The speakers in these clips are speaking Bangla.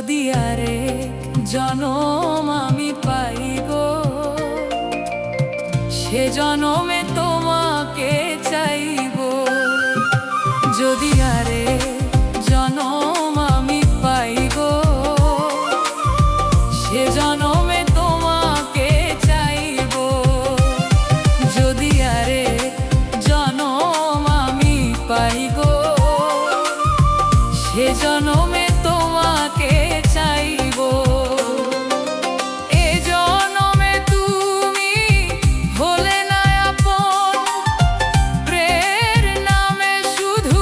যদি আরেক জনম আমি পাই গো, সে জনমে তোমাকে চাইবো। যদি আরেক জনম আমি পাই গো, সে জনমে তোমাকে চাইবো। যদি আরেক জনম আমি পাই গো, সে জনমে তোমাকে চাইবো। এ জনমে তুমি হলে না আপন, প্রেমের নামে শুধু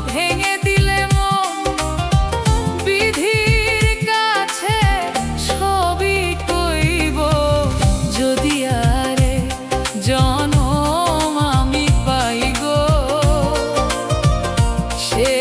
ভেঙে দিলে মন। বিধির কাছে সবই কইব, যদি আরেক জনম আমি পাই গো, সে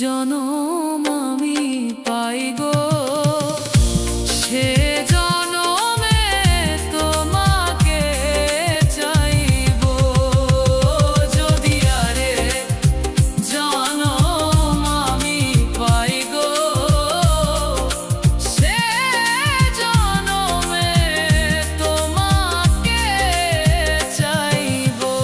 জনম আমি পাই গো, সে জনমে তোমাকে চাইবো। যদি আরেক জনম আমি পাই গো, সে জনমে তোমাকে চাইবো।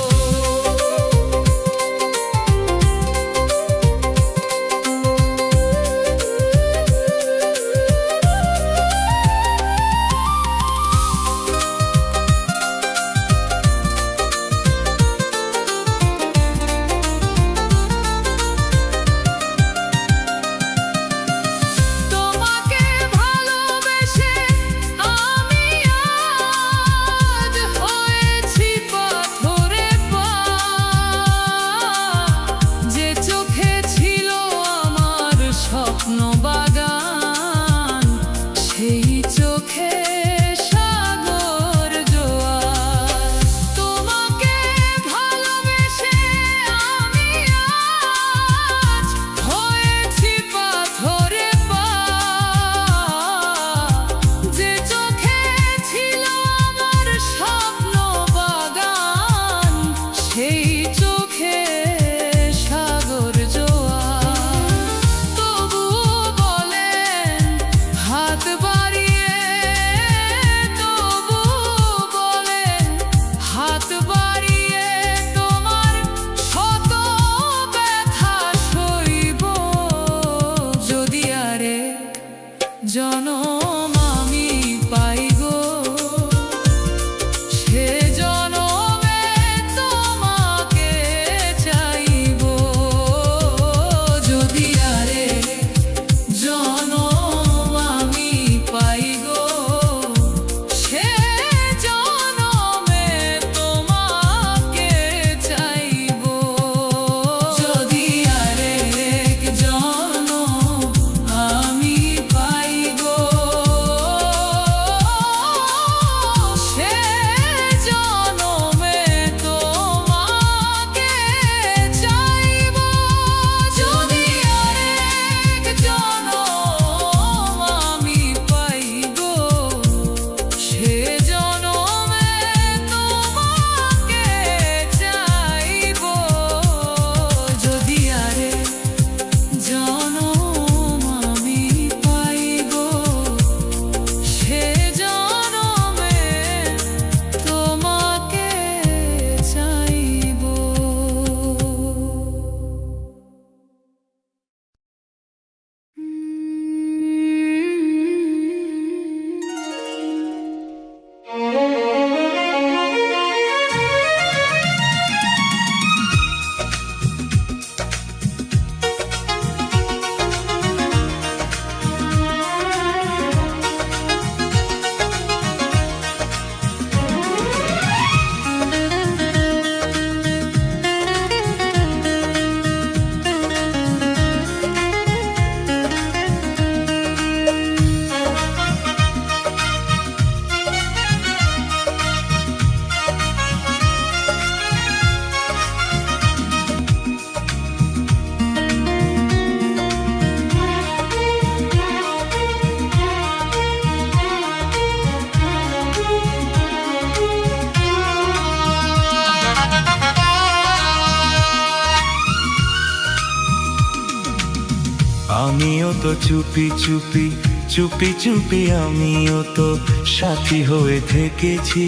আমিও তো চুপি চুপি চুপি চুপি আমিও তো সাথী হয়ে থেকেছি,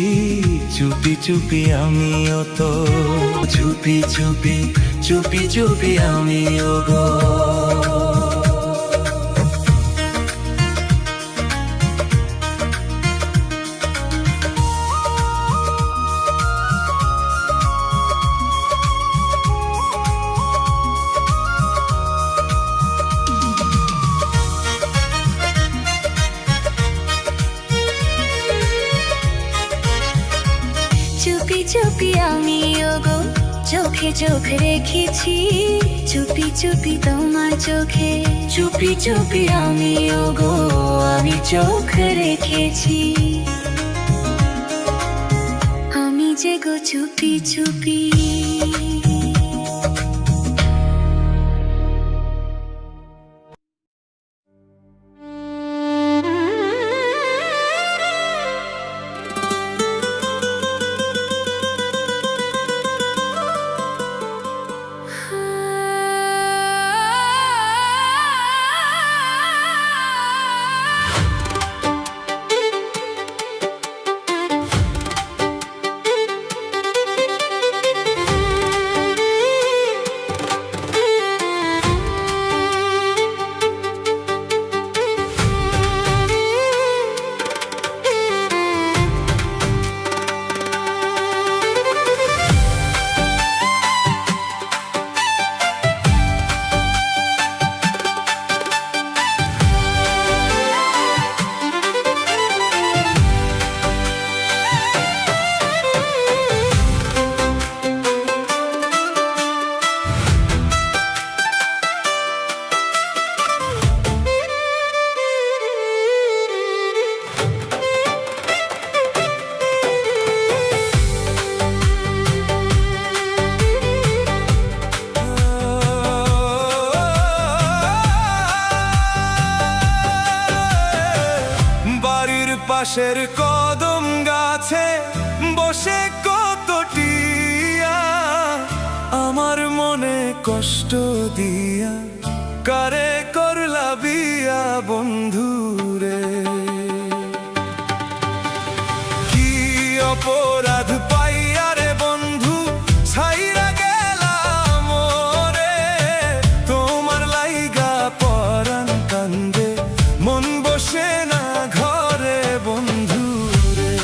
চুপি চুপি আমিও তো চুপি চুপি চুপি চুপি আমিও গো। চুপি চুপি আমিও গো চোখে চোখ রেখেছি, চুপি চুপি তোমার চোখে চুপি চুপি আমিও গো আমি চোখ রেখেছি। আমি যে গো চুপি চুপি। পাশের কদম গাছে বসে কত টিয়া আমার মনে কষ্ট দিয়া কারে করলা বিয়া বন্ধুরে। কি অপরাধ পাইয়া রে বন্ধু ছাইরা গেলাম মোরে, তোমার লাইগা পরাণ কান্দে মন বসে না ঘরে বন্ধু রে।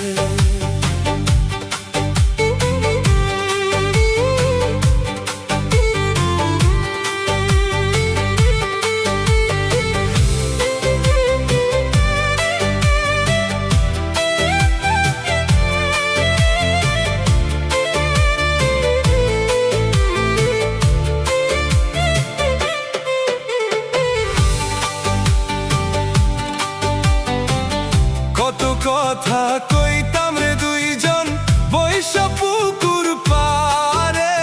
কত কথা কইতাম রে দুইজন বৈশা পুকুর পারে,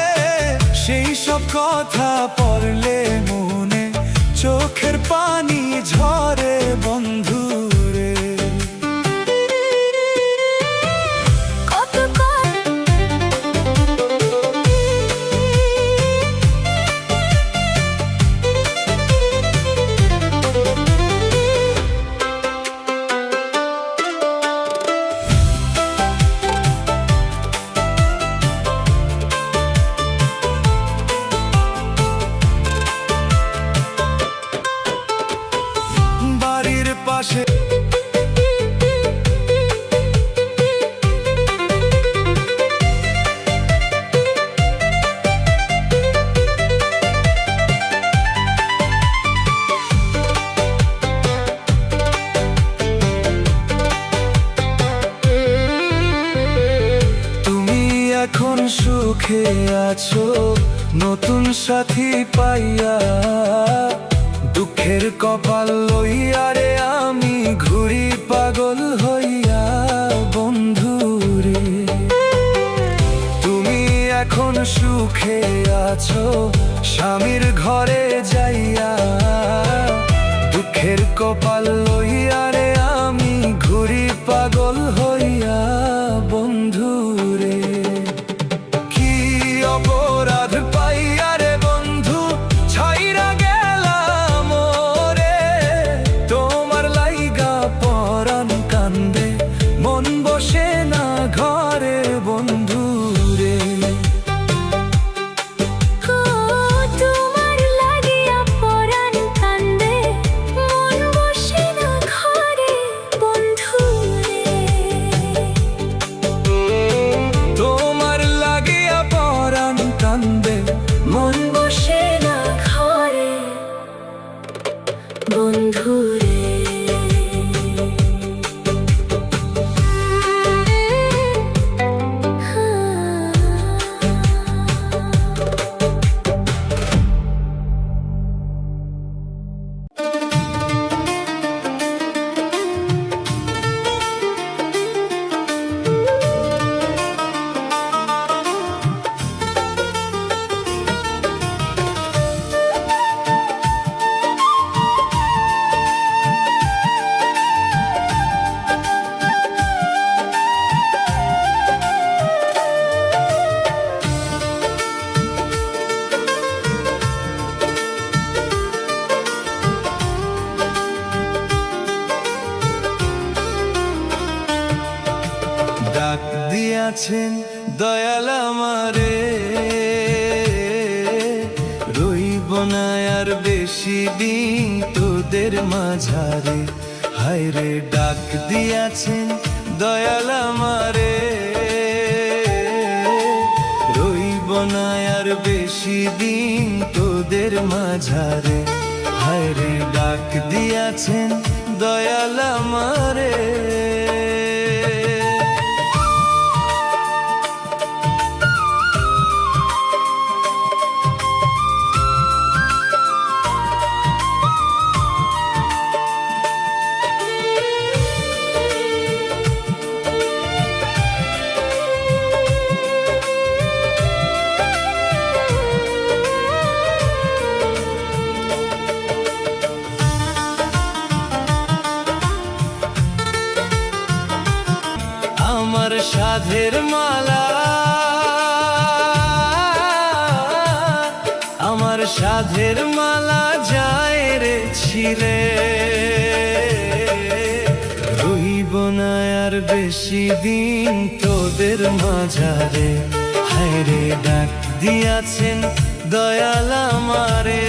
সেই সব কথা পড়লে মনে চোখের পানি ঝরে বন্ধু রে। বাড়ির পাশে তুমি এখন সুখে আছো নতুন সাথী পাইয়া, দুঃখের কপাল লইয়া রে আমি ঘুরি পাগল হইয়া বন্ধু রে। তুমি এখন সুখে আছো স্বামীর ঘরে যাইয়া, দুঃখের কপাল লইয়া রে আমি ঘুরি পাগল হইয়া বন্ধু রে। কি অপরাধ পাইয়া রে বন্ধু ছাইরা গেলাম মন বসে না ঘরে বন্ধুরে। ডাক দিয়াছেন দয়াল আমারে, রইব না আর বেশি দিন তোদের মাঝারে। হায় রে ডাক দিয়াছেন দয়াল আমারে, রইব না আর বেশি দিন তোদের মাঝারে। হায় রে ডাক দিয়াছেন দয়াল আমারে। আমার সাধের মালা, আমার সাধের মালা যায় রে ছিঁড়ে, রইব না আর বেশি দিন তোদের মাঝারে। হায় রে ডাক দিয়াছেন দয়াল আমারে,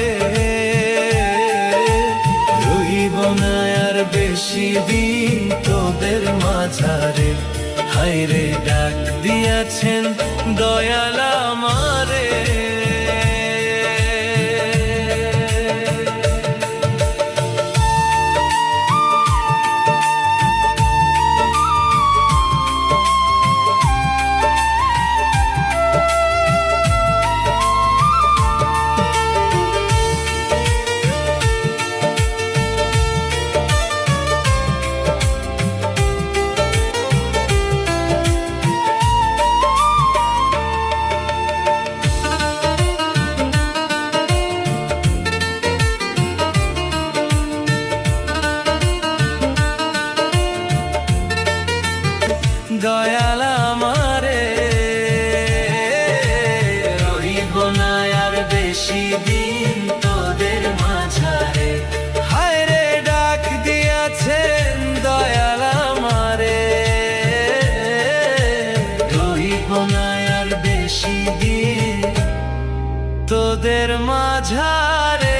রইব না আর বেশি দিন তোদের মাঝারে। হায় রে ডাক দিয়াছেন দয়াল আমারে। দয়াল আমারে, রইব না আর বেশি দিন তোদের মাঝারে। হায় রে ডাক দিয়াছেন দয়াল আমারে, রইব না আর বেশি দিন তোদের মাঝারে।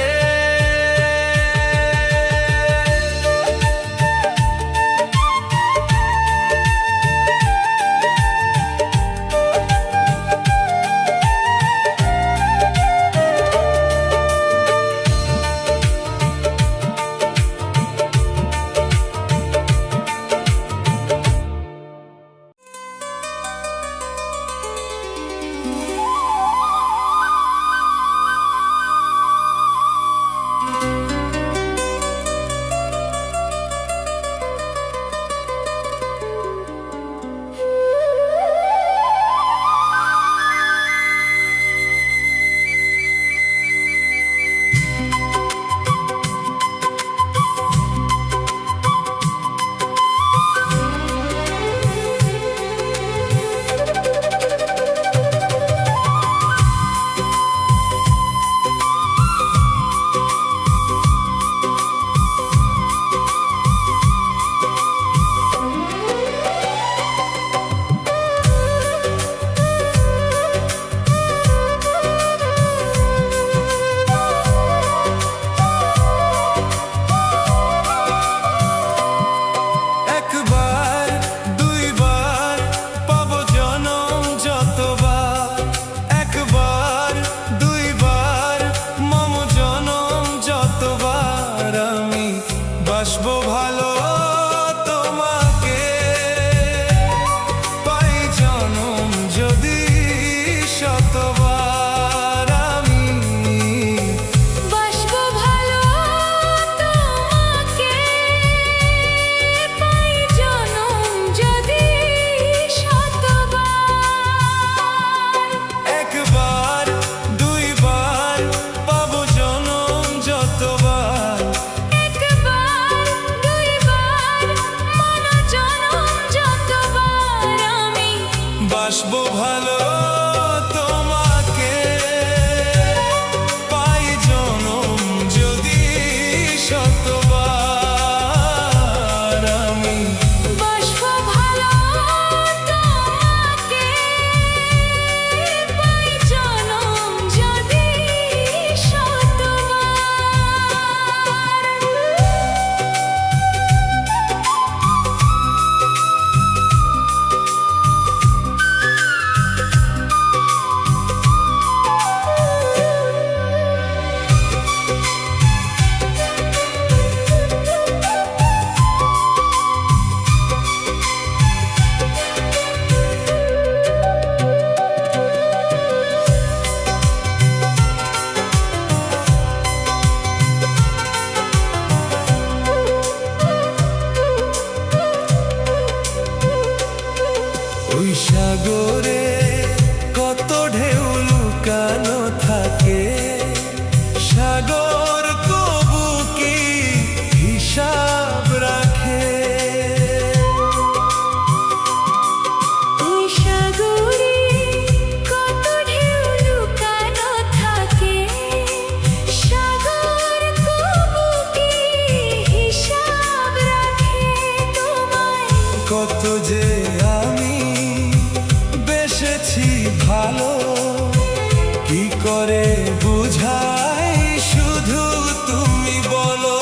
কি করে বুঝাই শুধু তুমি বলো।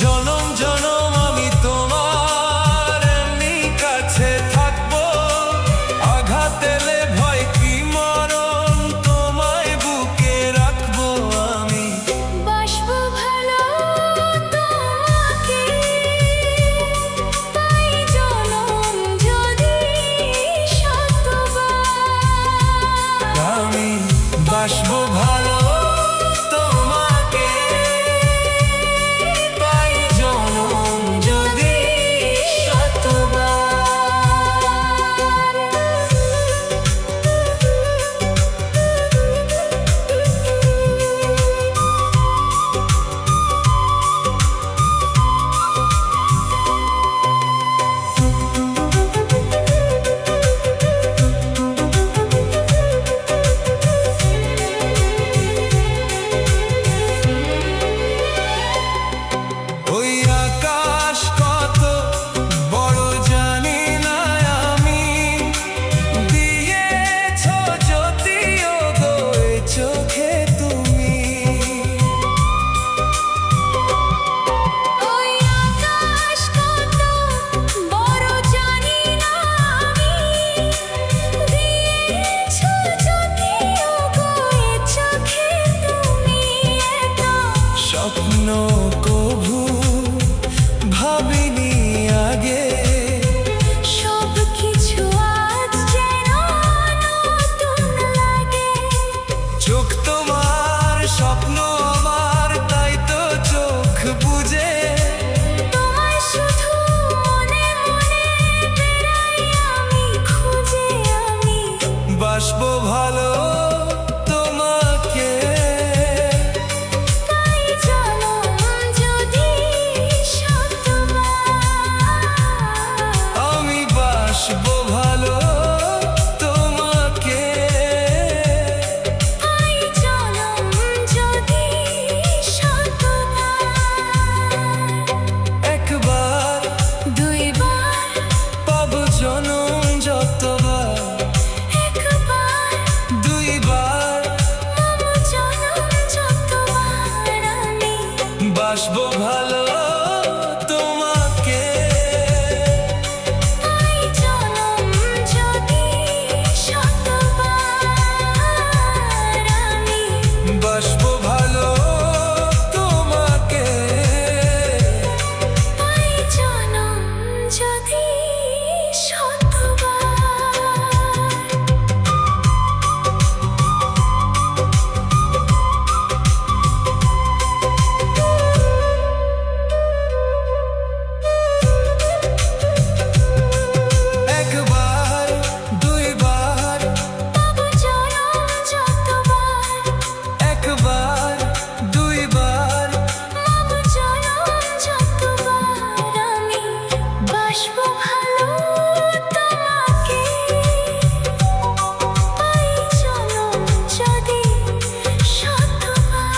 জনম জনম আমি তোমার এমনি কাছে থাকবো, আঘাত এলে ভয় কি মরণ, তোমায় বুকে রাখবো আমি। বাসবো ভালো তোমাকে, তাই জনম যদি শতবার। আমি বাসবো ভালো তোমাকে, তাই জনম যদি শতবার। ওই আকাশ কত বড় জানি না আমি, দিয়েছ যদিও গো এ চোখে তুমি। ওই আকাশ কত বড় জানি না আমি, দিয়েছো যদিও গো এ চোখে তুমি। এত স্বপ্ন কভু ভাবিনি আগে, সবকিছু আজ যেন নতুন লাগে। চোখ তোমার স্বপ্ন আমার, তাই তো চোখ বুঝে তোমায় শুধু মনে মনে বেড়াই আমি, খুঁজে আমি। বাসবো ভালো তোমাকে, তাই জনম যদি শতবার। আমি বাসবো ভালো তোমাকে। তাই জনম যদি শতবার। একবার দুইবার পাবো জনম যতবার, একবার দুইবার মম জনম যতবার। আমি বাসবো ভালো তোমাকে, তাই জনম যদি শতবার। আমি বাসবো ভালো তোমাকে। তাই জনম যদি শতবার। একবার দুইবার পাবো জনম যতবার, একবার দুইবার মম জনম যতবার। আমি বাসবো ভালো তোমাকে, তাই জনম যদি শতবার।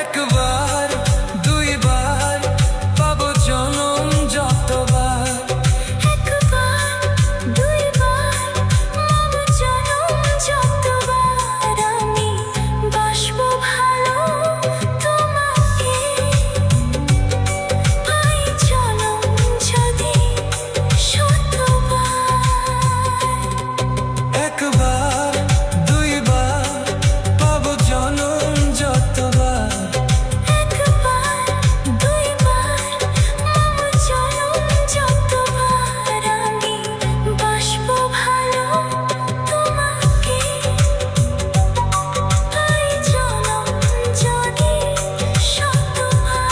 একবার দুইবার পাবো জনম যতবার, একবার দুইবার মম জনম যতবার। আমি বাসবো ভালো তোমাকে, তাই জনম যদি শতবার। একবার দুইবার পাবো জনম যতবার, একবার দুইবার মম জনম যতবার। আমি বাসবো ভালো তোমাকে, তাই জনম যদি শতবার।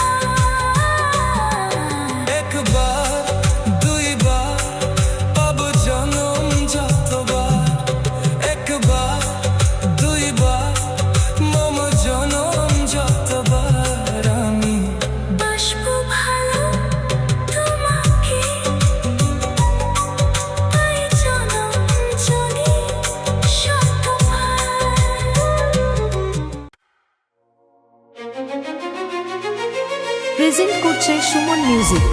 একবার দুইবার পাবো জনম যতবার, একবার দুইবার মম জনম যতবার। আমি বাসবো ভালো তোমাকে, তাই জনম যদি শতবার। প্রেজেন্ট করছে সুমন মিউজিক।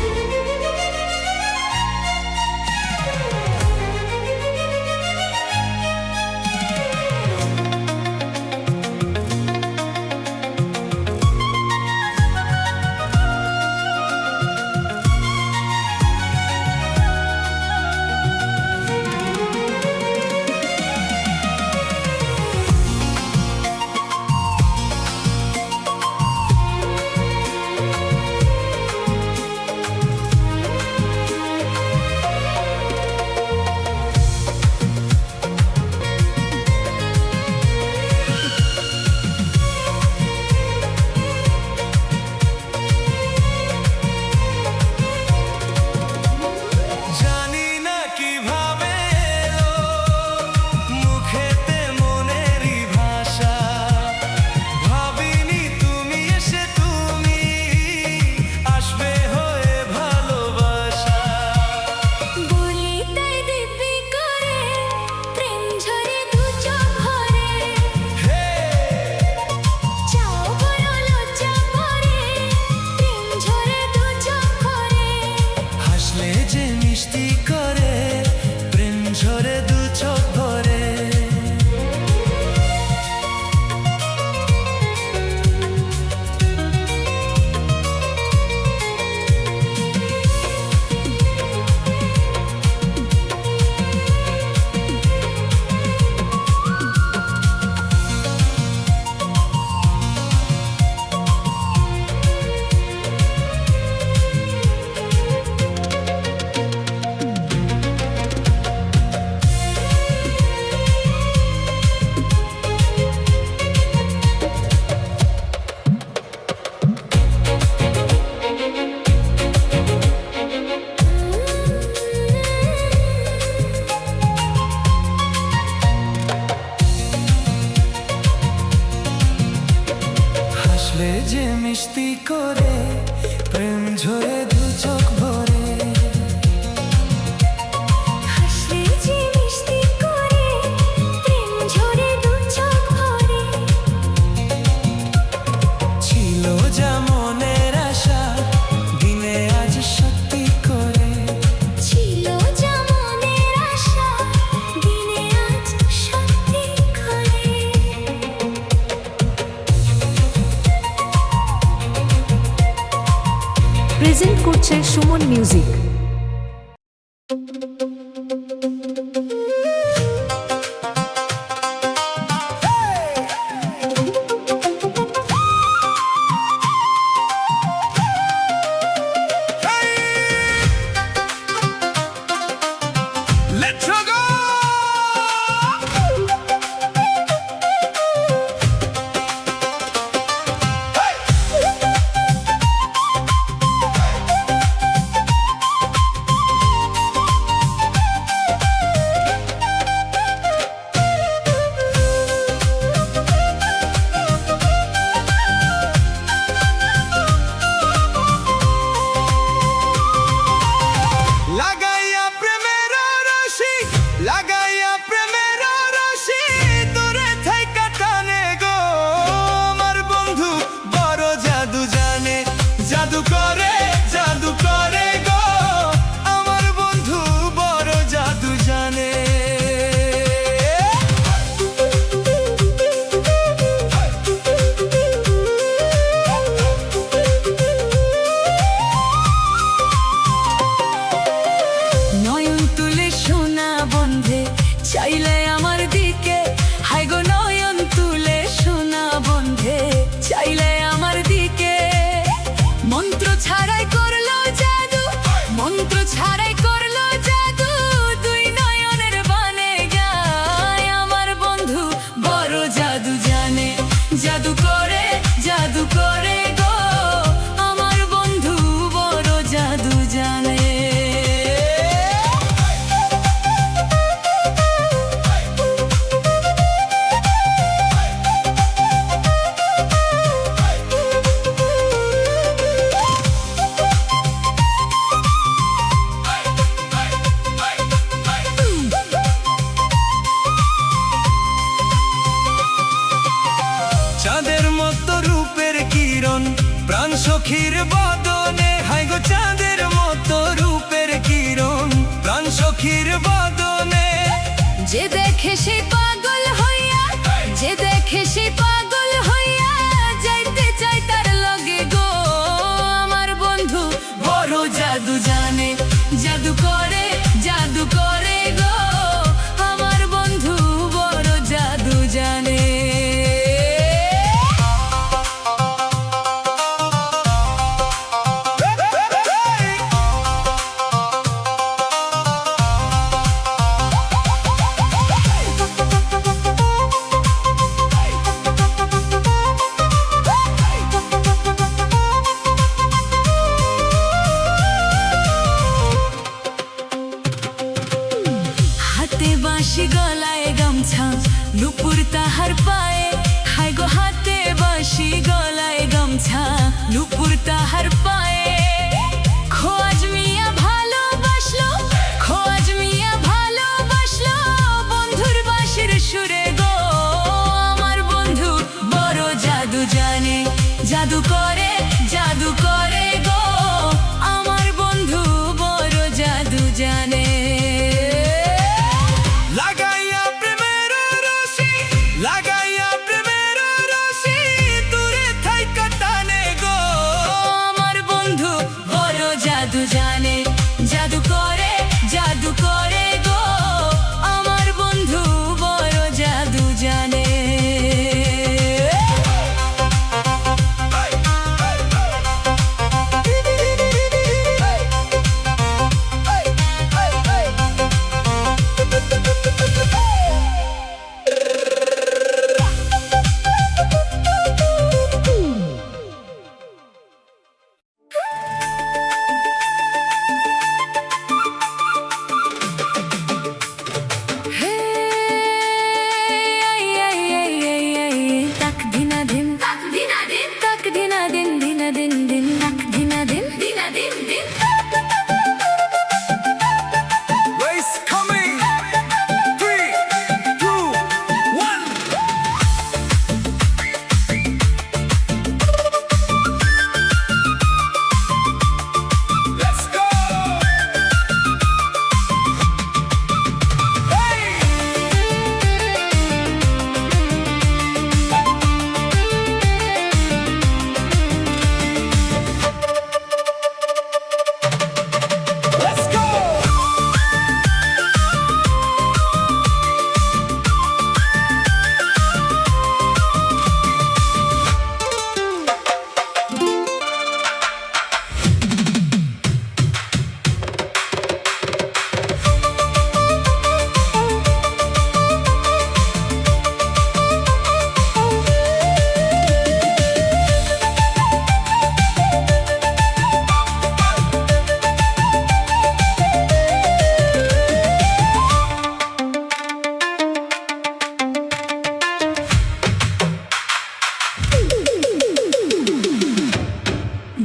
মিষ্টি করে প্রেম ঝরে দু চোখ ভরে। হাসলে যে মিষ্টি করে প্রেম ঝরে দু চোখ ভরে। ছিল যা মনের আশা দিনে আজ সত্যি করে। ছিল যা মনের আশা দিনে আজ সত্যি করে। প্রেজেন্ট করছে সুমন মিউজিক। Let's go! লাগাইয়া প্রেমের রশি, লাগাইয়া প্রেমের রশি, দূরে থাইকা টানে গো। আমার বন্ধু বড় জাদু জানে, জাদু করে গো। আমার বন্ধু বড় জাদু জানে। নয়ন তুলে সোনা বন্ধে চাইলে আমার দিকে, হাই গো নয়ন তুলে সোনা বন্ধে চাইলে আমার দিকে। মন্ত্র ছাড়াই করলো জাদু, মন্ত্র ছাড়াই করলো জাদু, দুই নয়নের বানে গায়। আমার বন্ধু বড় জাদু জানে, জাদু করে গো। আমার বন্ধু বড় জাদু জানে। চাঁদের মতো রূপের কিরণ প্রাণ সখীর বদনে, হাই গো চাঁদের মতো রূপের কিরণ প্রাণ সখীর বদনে। যে দেখে সে পাগল হইয়া, যে দেখে সে পাগল হইয়া যাইতে চাই তার লগে গো। আমার বন্ধু বড় জাদু জানে, জাদু করে গো। আমার বন্ধু বড় জাদু জানে। হাতে বাঁশি গলায় গামছা, নুপুর তাহার পায়ে, হাই গো হাতে বাঁশি গলায় গামছা, নুপুর তাহার পায়ে। খোয়াজ মিয়া ভালোবাসলো, খোয়াজ মিয়া ভালোবাসলো বন্ধুর বাঁশির সুরে গো। আমার বন্ধু বড় জাদু জানে, জাদু করে গো। আমার বন্ধু বড় জাদু জানে। লাগাইয়া প্রেমের রশি, লাগাইয়া প্রেমের রশি, দূরে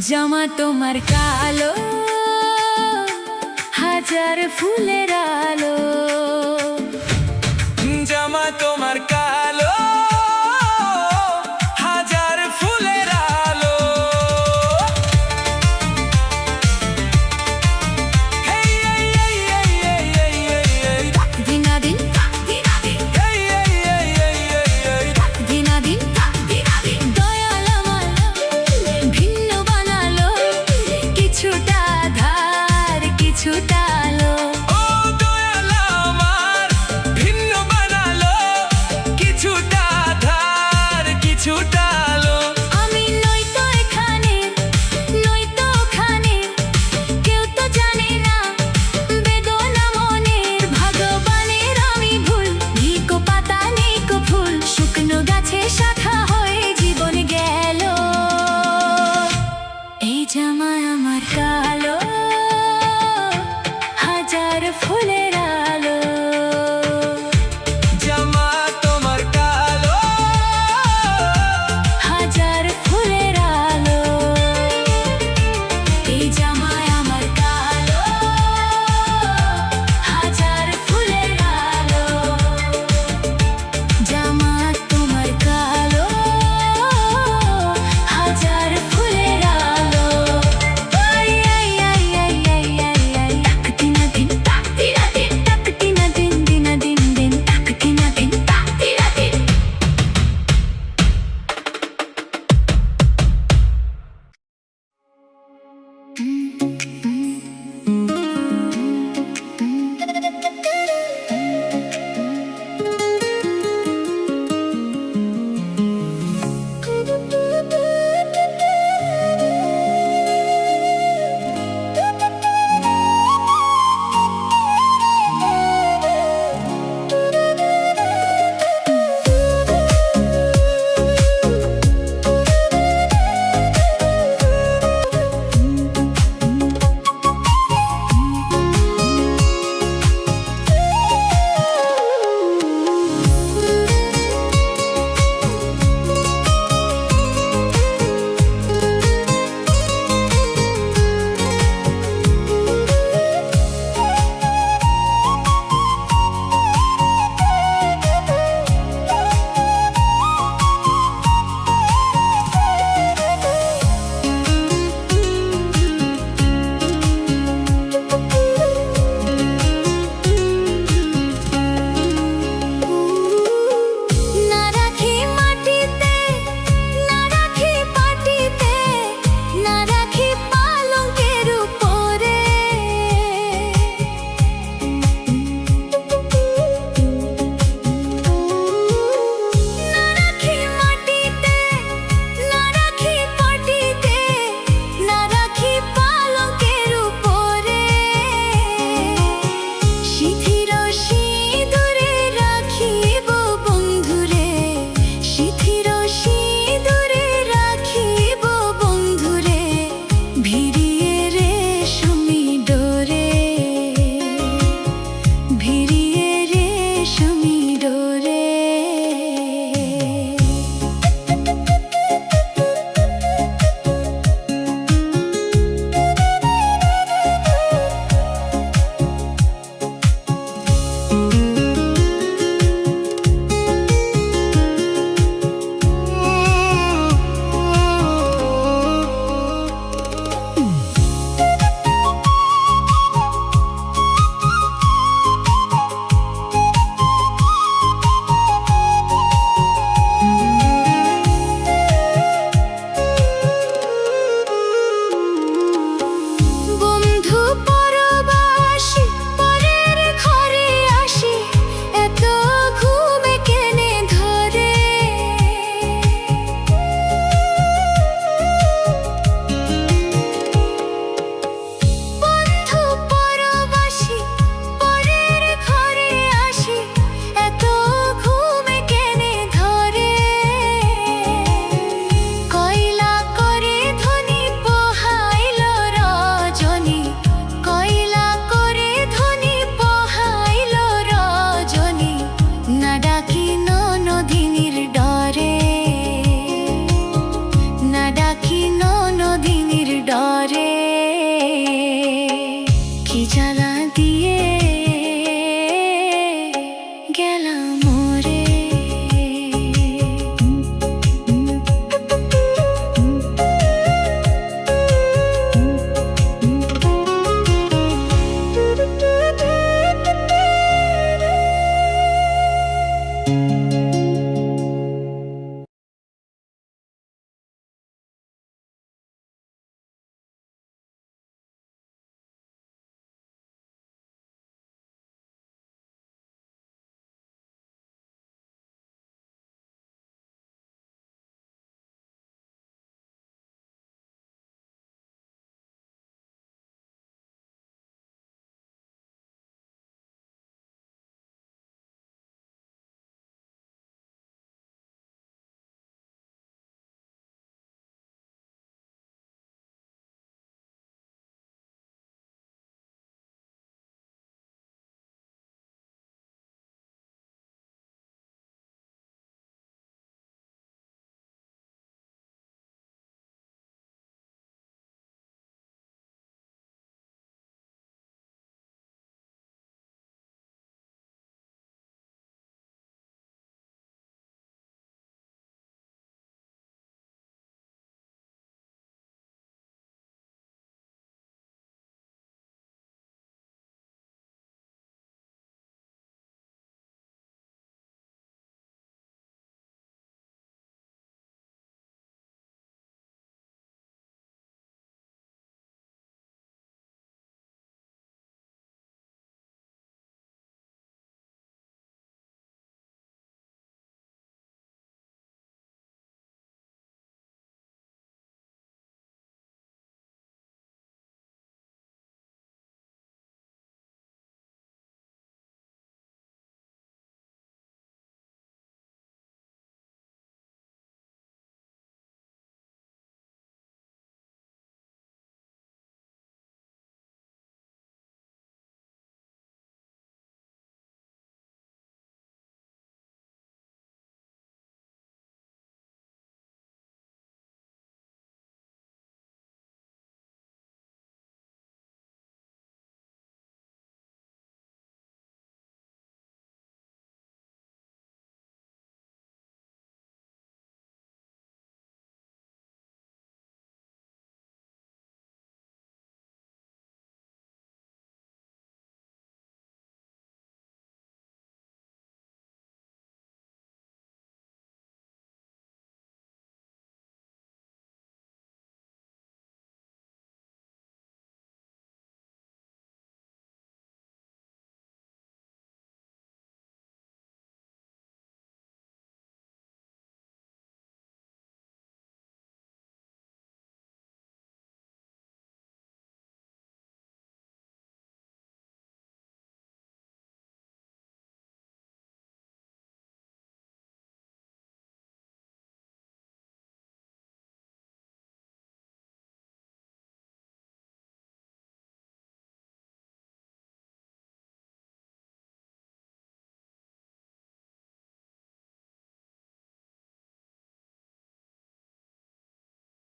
জামা তোমার কালো, হাজার ফুলের আলো।